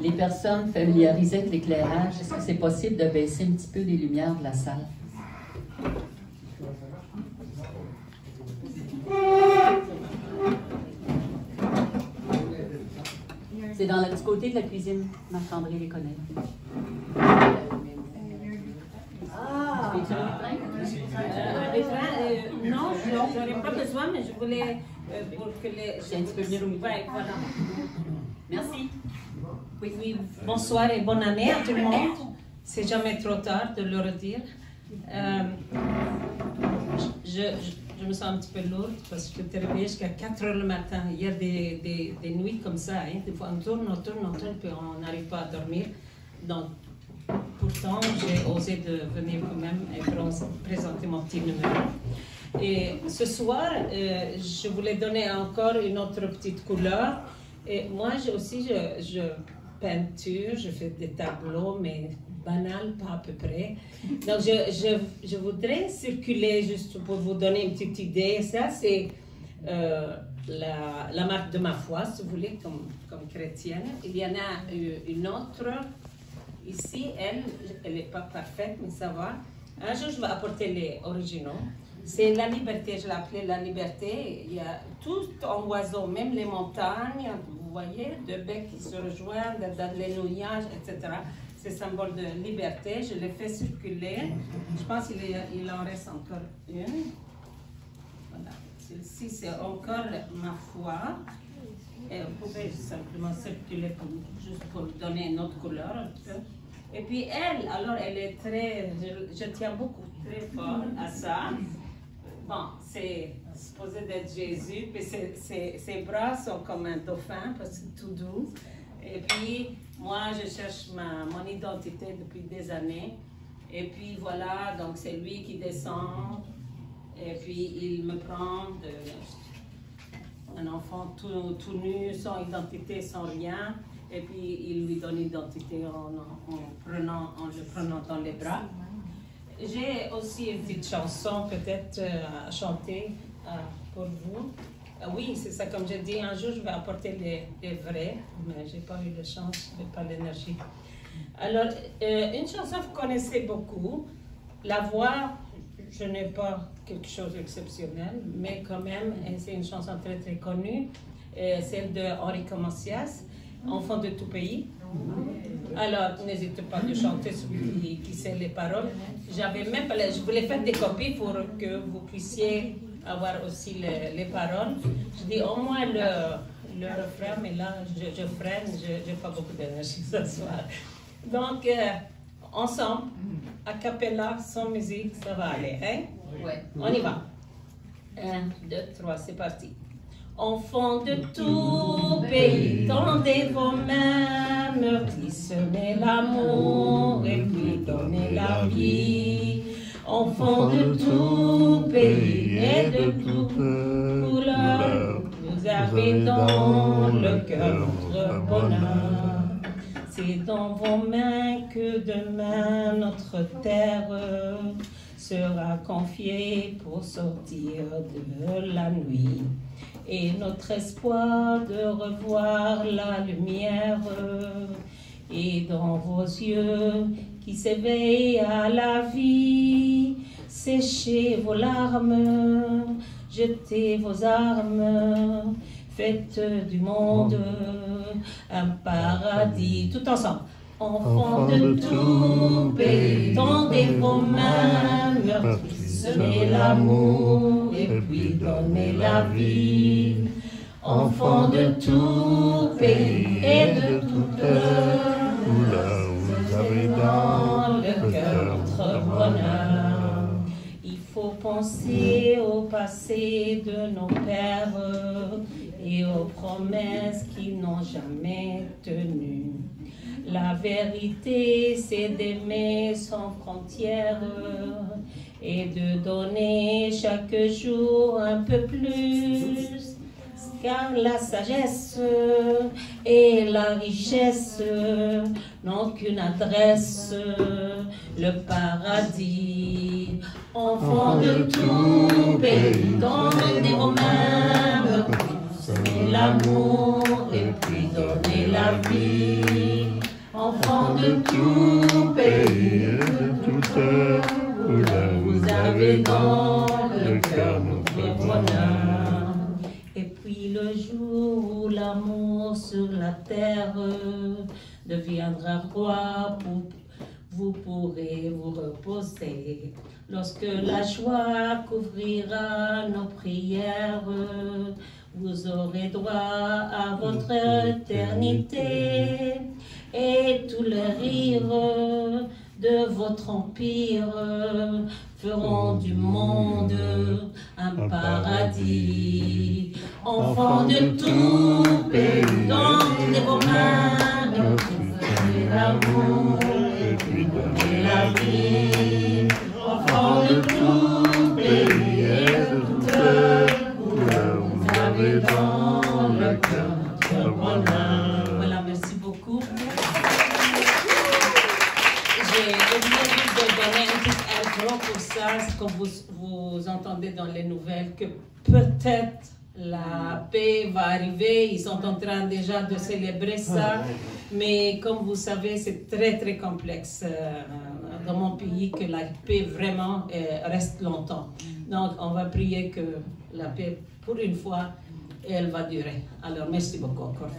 les personnes familiarisées avec l'éclairage, est-ce que c'est possible de baisser un petit peu les lumières de la salle? C'est du côté de la cuisine. Marc-André les connaît. Ah! Non, je n'aurais pas besoin, mais je voulais pour que les... C'est un petit peu venir au micro. Ouais, voilà. Merci. Oui, bonsoir et bonne année à tout le monde. C'est jamais trop tard de le redire. Je me sens un petit peu lourde parce que je suis réveillée jusqu'à 4 heures le matin. Il y a des nuits comme ça. Hein. Des fois, on tourne, puis on n'arrive pas à dormir. Donc, pourtant, j'ai osé de venir quand même et présenter mon petit numéro. Et ce soir, je voulais donner encore une autre petite couleur. Et moi aussi, je peinture, je fais des tableaux, mais banal, pas à peu près. Donc, je voudrais circuler juste pour vous donner une petite idée. Ça, c'est la marque de ma foi, si vous voulez, comme chrétienne. Il y en a une autre. Ici, elle n'est pas parfaite, mais ça va. Un jour, je vais apporter les originaux. C'est la liberté, je l'appelais la liberté. Il y a tout en oiseau, même les montagnes, vous voyez, deux becs qui se rejoignent, les nuages, etc. C'est symbole de liberté. Je l'ai fait circuler. Je pense qu'il en reste encore une. Voilà. Celle-ci, c'est encore ma foi. Et vous pouvez simplement circuler juste pour donner une autre couleur un peu. Et puis elle, alors elle est très, je tiens beaucoup, très fort à ça. Bon, c'est supposé d'être Jésus, puis ses bras sont comme un dauphin parce que c'est tout doux. Et puis moi, je cherche mon identité depuis des années. Et puis voilà, donc c'est lui qui descend. Et puis il me prend un enfant tout nu, sans identité, sans rien, et puis il lui donne l'identité en le prenant dans les bras. J'ai aussi une petite chanson peut-être à chanter pour vous. Oui, c'est ça, comme je dis, un jour je vais apporter les vrais, mais je n'ai pas eu de chance, je n'ai pas l'énergie. Alors, une chanson que vous connaissez beaucoup, la voix, je n'ai pas quelque chose d'exceptionnel, mais quand même, c'est une chanson très très connue, celle de Henri Comancias, Enfant de tout pays. Alors, n'hésitez pas de chanter celui qui sait les paroles. Je voulais faire des copies pour que vous puissiez avoir aussi les paroles. Je dis au moins le refrain, mais là, je freine, je n'ai pas beaucoup d'énergie ce soir. Donc, ensemble, a cappella, sans musique, ça va aller, hein? Ouais. On y va. 1, 2, 3, c'est parti. Enfants de tout pays, tendez vos mains, meurtrissez l'amour et puis donnez la vie. Enfants de tout pays et de toute couleur, vous avez dans le cœur votre bonheur. C'est dans vos mains que demain notre terre sera confiée pour sortir de la nuit. Et notre espoir de revoir la lumière est dans vos yeux qui s'éveillent à la vie. Séchez vos larmes, jetez vos armes, faites du monde un paradis. Tout ensemble. Enfants de tout pays, tendez vos mains, meurtrissez l'amour et puis donnez la vie. Enfants de tout pays et de toute couleur, vous avez dans le cœur votre bonheur. Il faut penser au passé de nos pères et aux promesses qu'ils n'ont jamais tenues. La vérité, c'est d'aimer sans frontières et de donner chaque jour un peu plus. Car la sagesse et la richesse n'ont qu'une adresse, le paradis. Enfants de tout pays, donnez vos mains, donnez l'amour et puis donnez la vie. de tout pays et de toute heure, vous avez dans le cœur notre bonheur. Et puis le jour où l'amour sur la terre deviendra roi, vous pourrez vous reposer. Lorsque la joie couvrira nos prières, vous aurez droit à votre éternité. Et tous les rires de votre empire feront du monde un paradis. Enfants de tout pays, donnez vos mains, donnez l'amour et puis donnez la vie. Enfants de tout pays et de toute heure, vous avez dans le cœur notre bonheur. Voilà, merci beaucoup. J'ai oublié de donner un petit intro pour ça, comme vous entendez dans les nouvelles, que peut-être la paix va arriver. Ils sont en train déjà de célébrer ça, mais comme vous savez, c'est très très complexe dans mon pays que la paix vraiment reste longtemps. Donc on va prier que la paix, pour une fois, elle va durer. Alors merci beaucoup encore.